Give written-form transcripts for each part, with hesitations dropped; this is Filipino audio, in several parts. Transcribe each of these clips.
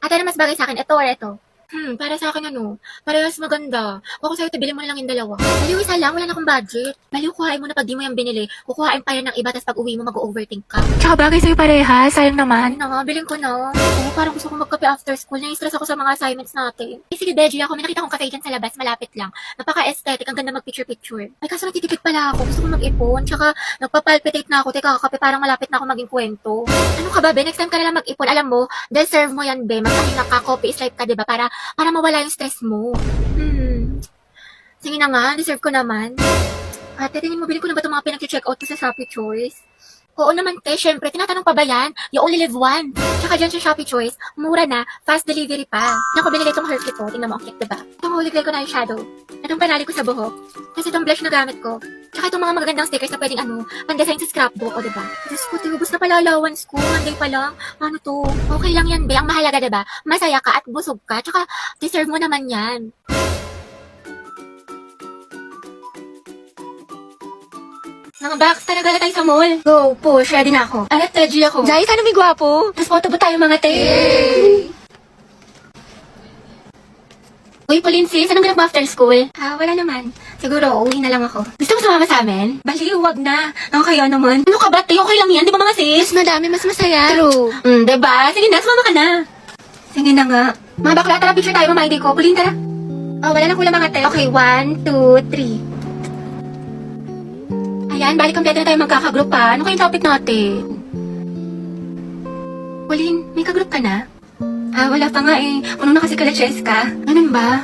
Ate, na mas bagay sa akin, ito or ito? Para sa akin parehas maganda. Kung ako sa'yo, bili mo na lang yung dalawa. Baliw, isa lang, wala na akong budget. Baliw, kuhain mo na pag di mo yung binili. Kukuhain pa yan ng iba, tapos pag uwi mo, mag-overthink ka. Tsaka bagay sa'yo parehas, sayang naman. Ano, bilhin ko na. Oo, parang gusto ko magkape after school. Nai-stress ako sa mga assignments natin. Eh, sige, Beji ako. May nakita kong cafe dyan sa labas, malapit lang. Napaka-aesthetic, ang ganda mag-picture-picture. Ay, kaso nagtitipid pala ako. Gusto ko mag-ipon. Tsaka, nagpapalpitate na ako. Teka, kakape, parang malapit na ako maging kwento. Ano ka ba, Be? Next time ka na lang mag-ipon. Alam mo, deserve mo yan, Be. Magpahinga ka, coffee is life ka, diba? Para mawala yung stress mo. Sige na nga, deserve ko naman. Ate, tingin mo, bili ko na ba itong mga pinag-check out ko sa Shopee Choice? Oo naman, te. Syempre, tinatanong pa ba yan? You only live one. Tsaka dyan sa Shopee Choice, mura na, fast delivery pa. Naku, binili itong hair kit ko. Tingnan mo, ang cute, diba? Itong holy grail ko na yung shadow. Itong panali ko sa buhok. Kasi itong blush na gamit ko. Tsaka itong mga magagandang stickers na pwedeng pandesign sa scrapbook, o diba? Diyos ko, tubos na pala allowance ko. Monday pa lang. Ano to? Okay lang yan, be. Ang mahalaga, diba? Masaya ka at busog ka. Tsaka, deserve mo naman yan. Mga box, talaga na tayo sa mall. Go, push. Ready na ako. Alat, ready ako. Jai, sana may gwapo. Tapos photo ba tayo mga te? Uy, Pauline sis, anong ganap mo after school? Wala naman. Siguro, uwi na lang ako. Gusto mo sumama sa amin? Baliw, wag na. Ako kaya naman. Ano ka ba, te? Okay lang yan, di ba mga sis? Mas madami, mas masaya. True. Diba? Sige na, sumama ka na. Sige na nga. Mga bakla, tara, picture tayo, mama ID ko. Pauline, tara. Wala na kulang mga te. Okay, 1, 2, 3. Ayan, balik kompleto na tayo magkakagroup pa. Ano kayong topic natin? Pauline, may kagroup ka na? Wala pa nga eh. Puno na kasi kala Cheska. Ganun ba?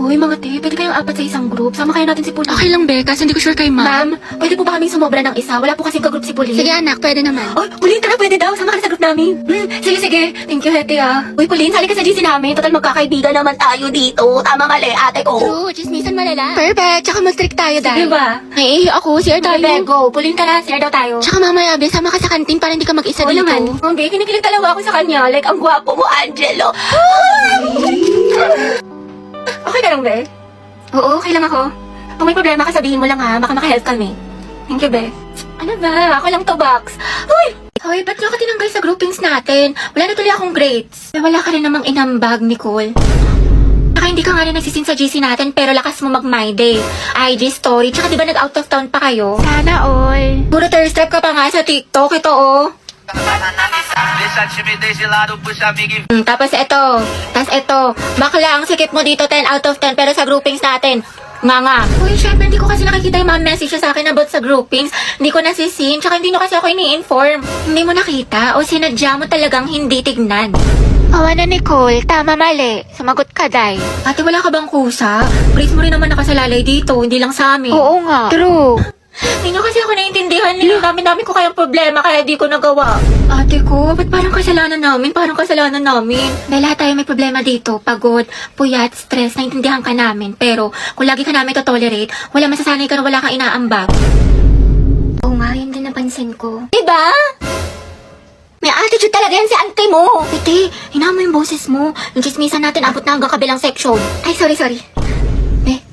Uy, mga te, pwede kayong apat sa isang group. Sama kayo natin si Pauline. Okay lang, Be, kasi hindi ko sure kay ma'am. Ma'am, pwede po ba kaming sumobra ng isa? Wala po kasing kagroup si Pauline. Sige anak, pwede naman. Oh, Pauline, tara, pwede daw. Sama ka na sa group namin. Sige. Thank you, Hete, Uy, Pauline, sali ka sa GC namin. Total, magkakaibigan naman tayo dito. Tama mali, ate ko. True, chismisan malala. Perfect, tsaka mag-strict tayo dahil. Diba? Naiihi ako, share tayo. Bebe, go. Pauline, tara, share daw tayo. Tsaka mamaya, Be, sama ka sa kantin para hindi ka mag-isa Oo dito. naman. Okay, kinikilig talaga ako sa kanya. Like, ang gwapo mo, Angelo. Okay ka lang, Be? Oo, okay lang ako. Kung may problema ka, sabihin mo lang ha. Baka makahelp kami. Thank you, Be. Ano ba? Ako lang to, Box. Hoy, ba't niyo ako tinanggal sa groupings natin? Wala na tuloy akong grades. Wala ka rin namang inambag, Nicole. Saka hindi ka nga rin nagsisin sa GC natin, pero lakas mo mag-my day. IG story, tsaka di ba nag-out of town pa kayo? Sana all. Puro thirst trap ka pa nga sa TikTok, ito oh. Deixa a timidez de lado, puxa amigo e Tapos ito, bakla ang sikip mo dito 10 out of 10 pero sa groupings natin, nga. Uy, syempre hindi ko kasi nakikita yung mga message sa akin about sa groupings. Hindi ko nasisin, tsaka hindi nyo kasi ako ini-inform. Hindi mo nakita o sinadya mo talagang hindi tignan. Awa na, Nicole. Tama, mali. Sumagot ka, Day. Ate, wala ka bang kusa? Grace mo rin naman nakasalalay dito, hindi lang sa amin. Oo nga. True. Hindi nyo kasi ako naiintindihan nila. Dami ko kayang problema kaya di ko nagawa. Ate ko, ba't parang kasalanan namin? Parang kasalanan namin. Dahil lahat tayo may problema dito. Pagod, puyat, stress, naiintindihan ka namin. Pero kung lagi ka namin to-tolerate, wala masasanay ka na wala kang inaambag. Oo nga, yun din napansin ko. Diba? May attitude talaga yan si auntie mo. Ate, hinaan mo yung boses mo. Yung chismisan natin abot na hanggang kabilang section. Ay, sorry.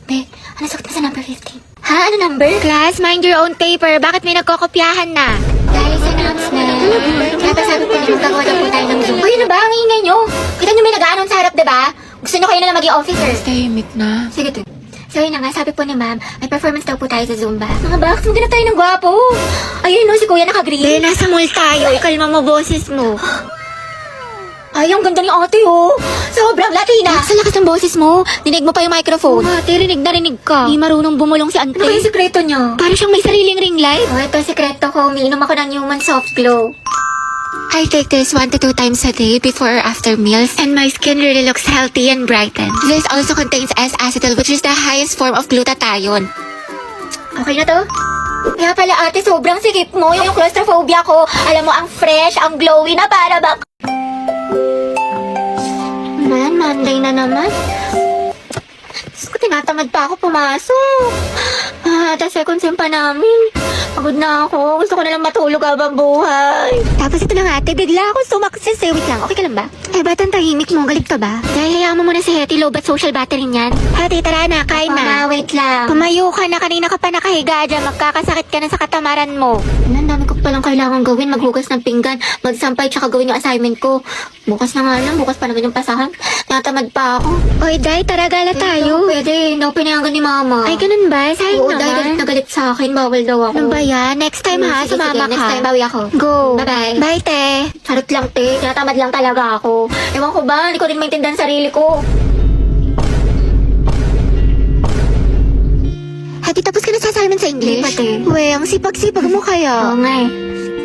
Be, ano sagot mo sa number 15? Ha? Ano number? Class, mind your own paper. Bakit may nagkokopyahan na? Dahil sa announcement, dapat sabi ko na magkagawa na po tayo ng Zoom. Uy, ano ba? Ang ingay nyo. Kita nyo may nag-aanon sa harap, diba? Gusto nyo kayo na lang maging officer. Tahimik na. Sige, to. So yun na nga, sabi po ni ma'am, may performance daw po tayo sa Zumba. Mga box, maghanap tayo ng gwapo. Ayun no, si kuya naka-green. Be, nasa mall tayo. Ikalma mo boses mo. Ay, ang ganda ni ate oh. Sobrang Latina. Sa lakas ng boses mo. Dinig mo pa yung microphone. Ate, rinig na rinig ka. Di marunong bumulong si Ante. Ano ba yung sekreto nyo? Para siyang may sariling ring light. Oh, ito sekreto ko. Umiinom ako ng Human Soft Glow. I take this 1 to 2 times a day before or after meals, and my skin really looks healthy and brightened. This also contains S-acetyl, which is the highest form of glutathione. Okay na to? Kaya pala ate, sobrang sikip mo. Yung claustrophobia ko. Alam mo, ang fresh, ang glowy na para bang... Man, Monday na naman. Diyos ko, tinatamad pa ako pumasok. Tapos second sem pa namin. Pagod na ako. Gusto ko na lang matulog habang buhay. Tapos ito na nga ate, bigla ako sumaksis eh. Wait lang, okay ka lang ba? Eh, ba't ang tahimik mo? Galit ka ba? Dahil hayaan mo muna si Hetty, low bat social battery niyan. Hetty, tara na, kain na. Wait lang. Pumayo ka na, kanina ka pa nakahiga dyan. Magkakasakit ka na sa katamaran mo. Ang dami ko palang kailangan gawin. Maghugas ng pinggan, magsampay, tsaka gawin yung assignment ko. Bukas na nga lang, bukas pa naman yung pasahan. Natamad pa ako. Oy, Day, tara gala tayo. Pwede, hindi ako pinayagan ni mama. Ay, ganun ba? Sayang Oo, dahil galit naman. na galit sa akin. Bawal daw ako. Ano ba yan? Next time ha, Sige, sumama sige, ka. next time bawi ako. Go. Bye-bye. Bye, te. Charot lang, te. Tinatamad lang talaga ako. Ewan ko ba, hindi ko rin maintindihan sarili ko. Hati, tapos ka na sa assignment sa English? Hindi pa, te. We, ang sipag-sipag mo kaya. Oo nga eh.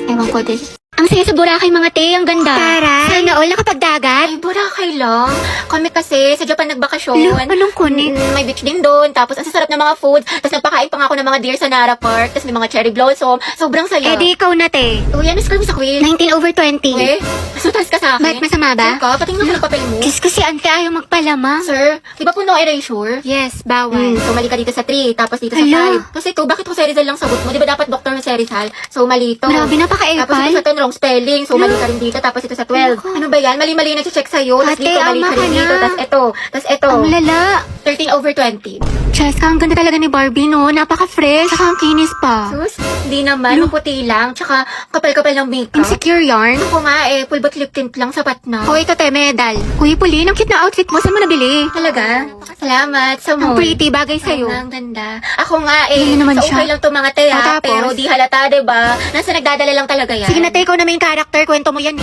Ewan ko din. Ang saya sa Boracay, mga te. Ang ganda. Tara. Sana all nakapagdagat. Ay, Boracay lang. Kami kasi sa Japan nagbakasyon. Lo, anong kunit? May beach din doon. Tapos ang sasarap ng mga food. Tapos nagpakain pa nga ako ng mga deer sa Nara Park. Tapos may mga cherry blossom. Sobrang saya. Eh di ikaw na, te. Uy, ano kami sa quiz? 19/20. Eh, mas mataas ka sa akin. Ba't masama ba? Sir ka, patingin ako ng papel mo. Diyos ko si ante ayaw magpalama. Sir, di ba po no erasure? Yes, bawal. So, mali ka dito sa 3, tapos dito sa Hala. 5. Tapos ito, bakit Jose Rizal lang sagot mo? Di ba dapat Dr. Jose Rizal? So, mali ito. Grabe, Tapos napaka-epal. ito sa 10, wrong spelling. So, mali ka rin dito. Tapos ito sa 12. Naku. Ano ba yan? Mali-mali na check sa'yo. Tapos Ate, dito, mali ama ka rin ka dito. na. Tapos ito. Tapos ito. Ang lala. 13/20. Cheska, ang ganda talaga ni Barbie, no? Napaka-fresh. Saka ang kinis pa. Sus, hindi naman. Maputi lang. Tsaka, kapal-kapal ng makeup. Insecure yarn. Ako nga eh, full bot lip tint lang, sapat na. Hoy, ito te, medal. Uy, Pauline, ang cute na outfit mo. Saan mo nabili? Talaga? Salamat sa Ang mo. pretty, bagay sa'yo. Ang ganda. Ako nga eh, Ayun naman sa siya. okay lang to mga te O, ha, tapos? pero di halata, diba? Nasa nagdadala lang talaga yan. Sige na, te, ikaw na main character. Kwento mo yan,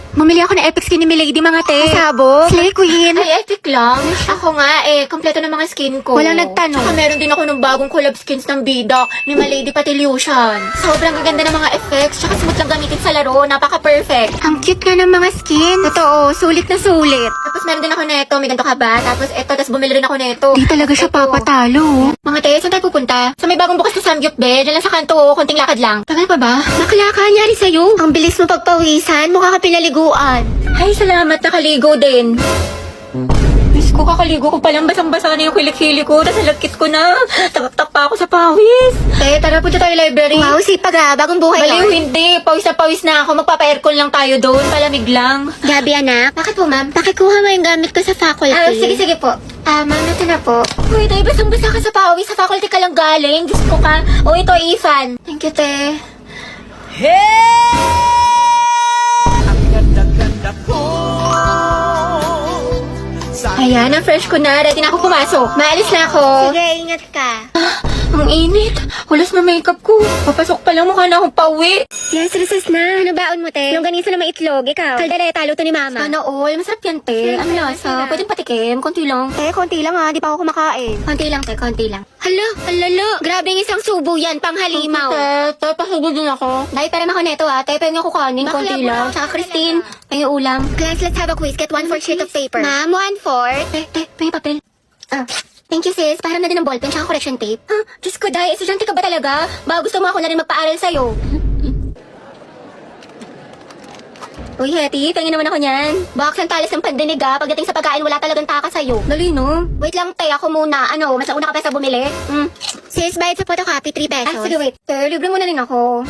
Bumili ako ng epic skin ni Milady, mga te. Sabog. Slay queen. Ay, epic lang. Ako nga eh, kompleto ng mga skin ko. Walang nagtanong. Tsaka meron din ako ng bagong collab skins ng bida ni Malady Patilution. Sobrang gaganda ng mga effects, tsaka smooth lang gamitin sa laro, napaka-perfect. Ang cute nga ng mga skin. Totoo, sulit na sulit. Tapos meron din ako neto, may ganito ka ba? Tapos eto, tapos bumili rin ako neto. Di talaga siya Eto. papatalo. Mga te, saan tayo pupunta? Sa may bagong bukas na Samgyup Be, dyan lang sa kanto, oh, konting lakad lang. Tagal pa ba? Bakla ka, nyari sa'yo. Ang bilis mo pagpawisan, mukha ka pinaliguan. Ay, salamat, nakaligo din. Diyos ko, kakaligo ko palang basang-basa na yung kilik-hili ko, tapos nalagkit ko na. Tagaktak pa ako sa pawis. Tara, punta tayo library. Wow, sipag ah, bagong buhay Baliw, yun. hindi. Pawis na pawis na ako. Magpapa-aircon lang tayo doon. Palamig lang. Gabi anak, Bakit po, ma'am? pakikuha mo yung gamit ko sa faculty. Sige po. Ma'am, ito na po. Uy, tayo, basang-basa ka sa pawis. Sa faculty ka lang galing. Diyos ko ka. O, ito, Ethan. Thank you, te. Ayan, ang fresh ko na. Ready na ako pumasok. Maalis na ako. Sige, ingat ka. Ang init. Hulas na makeup ko. Papasok pa lang, mukha na akong pauwi. Yes, recess na. Ano baon mo, te? Longganisa na may itlog. Ikaw, kaldereta, luto ni mama. Sana all. Masarap yan, te. Ang lasa. Pwedeng patikim. Konti lang. Eh, konti lang ha. Di pa ako kumakain. Konti lang, te. Konti lang. Hala, halala. Grabe yung isang subo yan, pang halimaw. Te, pasugod din ako. Dahil pera ako neto, ha. Te, pwede ako kanin. Konti Bakla lang. mo. Tsaka Christine, may ulam. Class, let's have a quiz. Get 1/4 sheet of paper. Ma'am, 1/4. Te, may papel. Thank you, sis. Para na din ng ballpen tsaka correction tape. Diyos ko, Day. Estudyante ka ba talaga? Ba, gusto mo ako na rin magpaaral sa'yo. Uy, Hetty, tingin naman ako niyan. Box ang talas ng pandinig, ha. Pagdating sa pagkain, wala talagang taka sa'yo. Dali, no? Wait lang, te. Ako muna. Ano, mas nauna ka pa sa bumili? Sis, bayad sa photocopy, 3 pesos. Sige, wait. Te, libre mo na rin ako.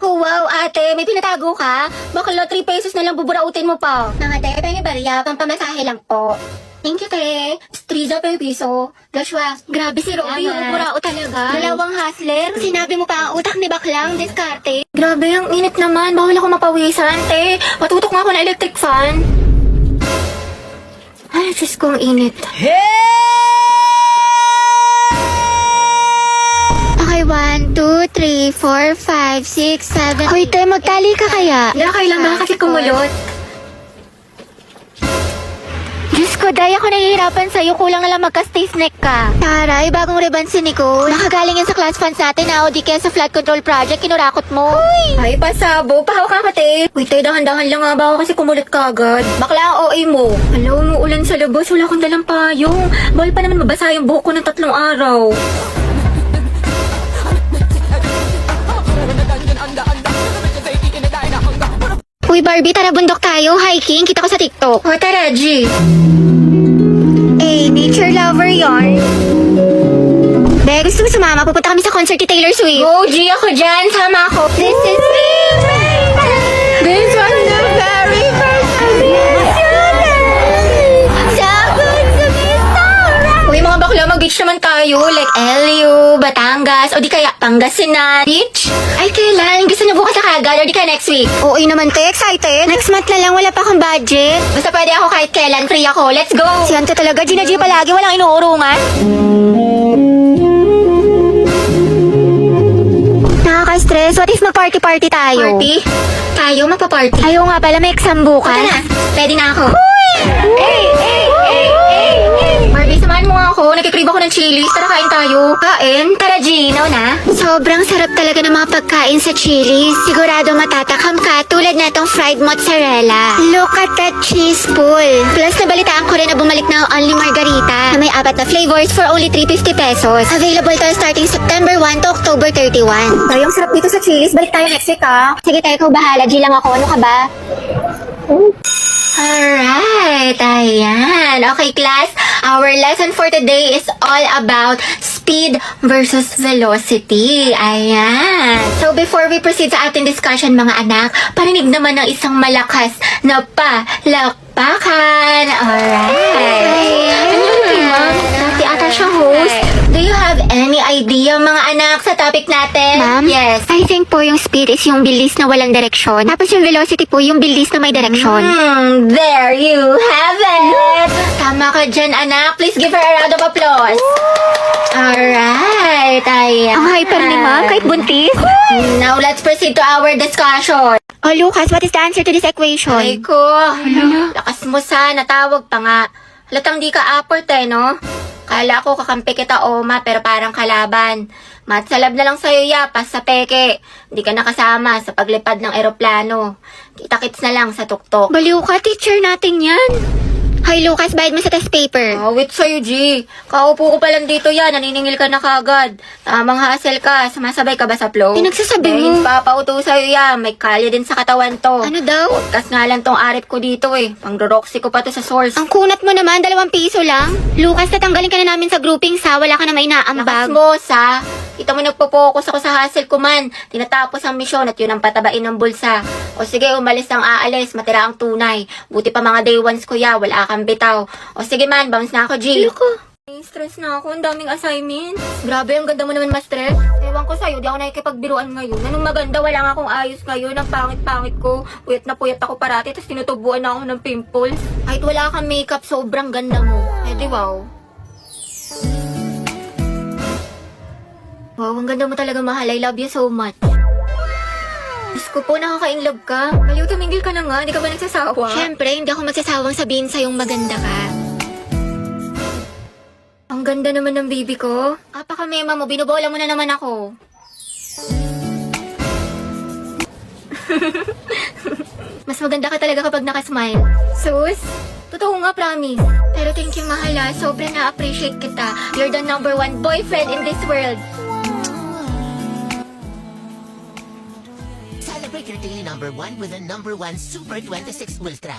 Oh, wow, ate. May pinatago ka? Bakla, 3 pesos na lang buburautin mo pa. Mga te, pengi bariya. Pampamasahe lang po. Thank you, te. Striza pa yung piso. Joshua, grabe si Robbie. Salamat. Burao talaga. Dalawang hustler. Sinabi mo pa ang utak ni Baklang, diskarte. Grabe, ang init naman. Bawal ako mapawisan, te. Patutok nga ako ng electric fan. Ay, Diyos ko, ang init. Okay, 1, 2, 3, 4, 5, 6, 7. Hoy, te, magtali ka kaya? Hindi, kailangan kasi kumulot. Diyos ko, Day, ako nahihirapan sa'yo. Kulang na lang magka-stiff neck ka. Taray, bagong ribbon si Nicole. Nakagaling yan sa class funds natin na o di kaya sa flood control project. Kinurakot mo. Ay, pasabo. Pahawak ka, te. Uy, te, dahan-dahan lang nga. Baka kasi kumulit ka agad. Bakla ang OA mo. Hello, umuulan sa labas. Wala akong dalang payong. Bawal pa naman mabasa yung buhok ko ng 3 araw. Uy, Barbie, tara bundok tayo. Hiking, kita ko sa TikTok. O, tara, G. Nature lover yarn. Be, gusto mo sumama? Pupunta kami sa concert ni Taylor Swift. Go, G. Ako dyan. Sama ako. This is me. This was the very first time. malayo, like LU, Batangas, o di kaya Pangasinan, Beach? Ay, kailan? Gusto niyo bukas na kagad, o di kaya next week? Oo naman, te. Excited. Next month na lang, wala pa akong budget. Basta pwede ako kahit kailan, free ako. Let's go! Si Ante talaga, Gina G palagi, walang inuurungan. Nakaka-stress. What if mag-party-party tayo? Party? Tayo magpa-party? Ayaw nga pala, may exam bukas. Tara na, pwede na ako. Barbie, samahan mo nga ako. Nagkikrib ako ng chilies. Tara, kain tayo. Kain? Tara, G. Na. Sobrang sarap talaga ng mga pagkain sa Chili's. Sigurado matatakam ka tulad na itong fried mozzarella. Look at that cheese pool. Plus, nabalitaan ko rin na bumalik na ang Only Margarita na may 4 na flavors for only 350 pesos. Available to starting September 1 to October 31. Tayo, ang sarap dito sa chilies. Balik tayo next week, ha? Sige tayo, ikaw bahala. G lang ako. Ano ka ba? Alright, ayan. Okay, class. Our lesson for today is all about speed versus velocity. Ayan. So, before we proceed sa ating discussion, mga anak, parinig naman ng isang malakas na palakpakan. Alright. Ano yun, ma'am? Dati ata siya host. Do you have any idea, mga anak, sa topic natin? Ma'am? Yes. I think po yung speed is yung bilis na walang direksyon. Tapos yung velocity po yung bilis na may direksyon. There you have it! Tama ka dyan, anak. Please give her a round of applause. Alright, ayan. Ang hyper ni ma'am, kahit buntis. Now, let's proceed to our discussion. Oh, Lucas, what is the answer to this equation? Ay ko, lakas mo sana, tawag pa nga. Halatang di ka aport no? Kala ko kakampi kita, Oma, pero parang kalaban. Matsalab na lang sa'yo, yapas sa peke. Hindi ka nakasama sa paglipad ng eroplano. Kita-kits na lang sa tuktok. Baliw ka, teacher natin yan. Hi, Lucas, bayad mo sa test paper. Wait sa'yo, G. Kaupo ko pa lang dito yan. Naniningil ka na kagad. Tamang hassle ka. Sumasabay ka ba sa flow? Pinagsasabi mo. Dahil papauto sa'yo yan. May kalye din sa katawan to. Ano daw? Podcast nga lang tong arip ko dito eh. Pang-roxy ko pa to sa source. Ang kunat mo naman, 2 piso lang. Lucas, tatanggalin ka na namin sa grouping sa wala ka na may Lakas inaambag. mo, sa. Kita mo nagpo-focus ako sa hustle ko man. Tinatapos ang misyon at yun ang patabain ng bulsa. O sige, umalis ang aalis. Matira ang tunay. Buti pa mga day ones ko ya. Wala kang bitaw. O sige man, bounce na ako, G. Stress na ako. Ang daming assignments. Grabe, ang ganda mo naman ma-stress. Ewan ko sa'yo, di ako nakikipagbiruan ngayon. Anong maganda, wala nga akong ayos ngayon. Ang pangit-pangit ko. Puyat na puyat ako parati, tapos tinutubuan na ako ng pimples. Kahit wala kang makeup, sobrang ganda mo. Eh di wow. Wow, ang ganda mo talaga, mahal. I love you so much. Diyos ko po, nakaka-inlove ka. Baliw, tumingil ka na nga. Hindi ka ba nagsasawa? Siyempre, hindi ako magsasawang sabihin sa'yong maganda ka. Ang ganda naman ng baby ko. Kapaka-mema mo, binubola mo na naman ako. Mas maganda ka talaga kapag nakasmile. Sus, totoo nga, promise. Pero thank you, mahala. Sobrang na-appreciate kita. You're the number 1 boyfriend in this world. Celebrate your daily number 1 with a number 1 Super 26 Ultra.